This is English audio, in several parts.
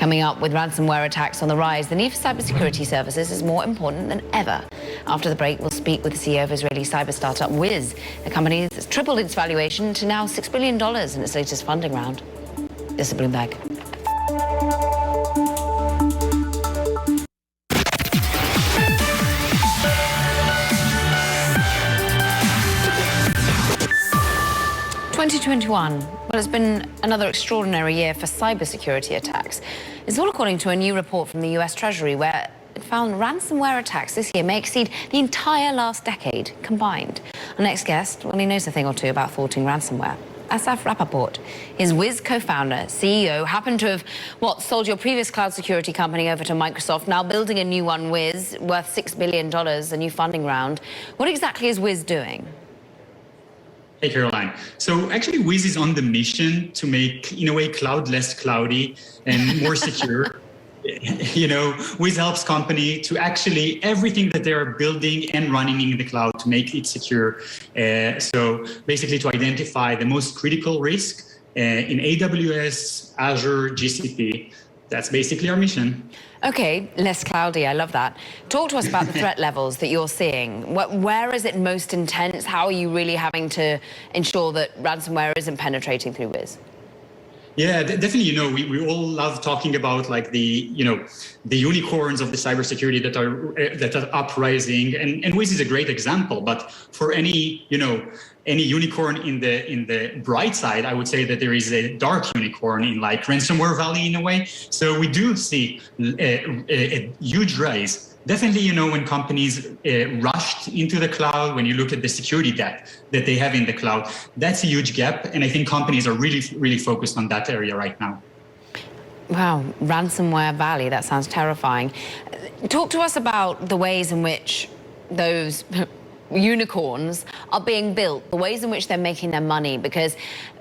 Coming up, with ransomware attacks on the rise, the need for cybersecurity services is more important than ever. After the break, we'll speak with the CEO of Israeli cyber startup Wiz, a company that's tripled its valuation to now $6 billion in its latest funding round. This is Bloomberg. Well, it's been another extraordinary year for cybersecurity attacks. It's all according to a new report from the US Treasury, where it found ransomware attacks this year may exceed the entire last decade combined. Our next guest, well, he knows a thing or two about thwarting ransomware. Assaf Rappaport, his Wiz co-founder, CEO, happened to have, sold your previous cloud security company over to Microsoft, now building a new one, Wiz, worth $6 billion, a new funding round. What exactly is Wiz doing? Hey, Caroline. So actually, Wiz is on the mission to make, in a way, cloud less cloudy and more secure. Wiz helps company to actually everything that they are building and running in the cloud to make it secure. So basically to identify the most critical risk in AWS, Azure, GCP. That's basically our mission. Okay, less cloudy, I love that. Talk to us about the threat levels that you're seeing. Where is it most intense? How are you really having to ensure that ransomware isn't penetrating through Wiz? Yeah, definitely. We all love talking about like the unicorns of the cybersecurity that are uprising, and Wiz is a great example. But for any unicorn in the bright side, I would say that there is a dark unicorn in like ransomware valley in a way. So we do see a huge rise. Definitely, when companies rushed into the cloud, when you look at the security debt that they have in the cloud, that's a huge gap. And I think companies are really, really focused on that area right now. Wow, ransomware valley, that sounds terrifying. Talk to us about the ways in which those unicorns are being built, the ways in which they're making their money, because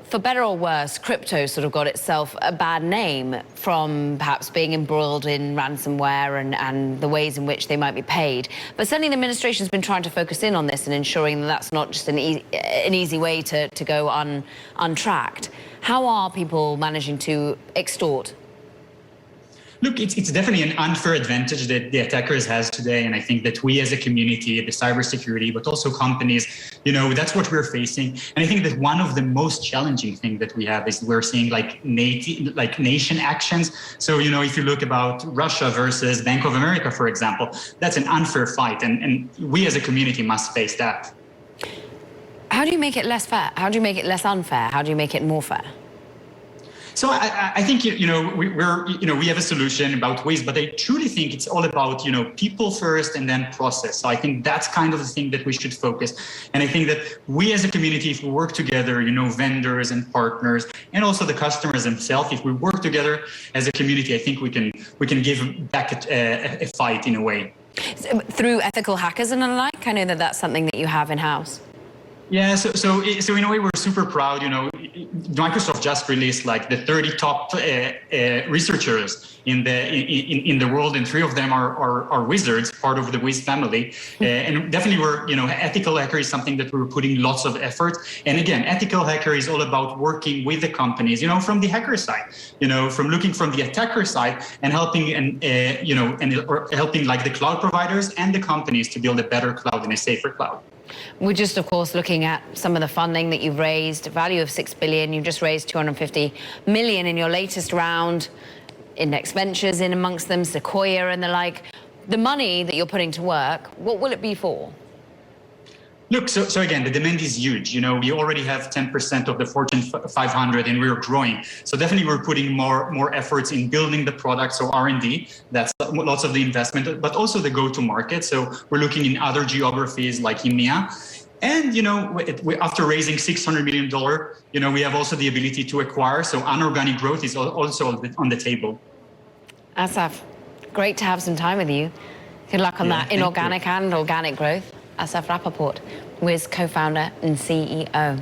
for better or worse, crypto sort of got itself a bad name from perhaps being embroiled in ransomware and the ways in which they might be paid. But certainly the administration's been trying to focus in on this and ensuring that that's not just an easy way to go untracked. How are people managing to extort? Look, it's definitely an unfair advantage that the attackers has today. And I think that we as a community, the cybersecurity, but also companies, that's what we're facing. And I think that one of the most challenging things that we have is we're seeing like nation actions. So, if you look about Russia versus Bank of America, for example, that's an unfair fight. And we as a community must face that. How do you make it less fair? How do you make it less unfair? How do you make it more fair? So I think, we have a solution about Wiz, but I truly think it's all about, people first and then process. So I think that's kind of the thing that we should focus. And I think that we as a community, if we work together, vendors and partners, and also the customers themselves, if we work together as a community, I think we can give back a fight in a way. Through ethical hackers and the like? I know that that's something that you have in-house. Yeah, so in a way, we're super proud. Microsoft just released like the 30 top researchers in the world, and 3 of them are wizards, part of the Wiz family. And definitely, ethical hacker is something that we're putting lots of effort. And again, ethical hacker is all about working with the companies, from the hacker side, from looking from the attacker side and helping helping like the cloud providers and the companies to build a better cloud and a safer cloud. We're just, of course, looking at some of the funding that you've raised, a value of $6 billion. You've just raised $250 million in your latest round. Index Ventures in amongst them, Sequoia and the like. The money that you're putting to work, what will it be for? Look, so again, the demand is huge. We already have 10% of the Fortune 500 and we're growing. So definitely we're putting more efforts in building the product. So R&D, that's lots of the investment, but also the go-to-market. So we're looking in other geographies like EMEA. And, after raising $600 million, we have also the ability to acquire. So inorganic growth is also on the table. Assaf, great to have some time with you. Good luck on that inorganic and organic growth. Assaf Rappaport, Wiz co-founder and CEO.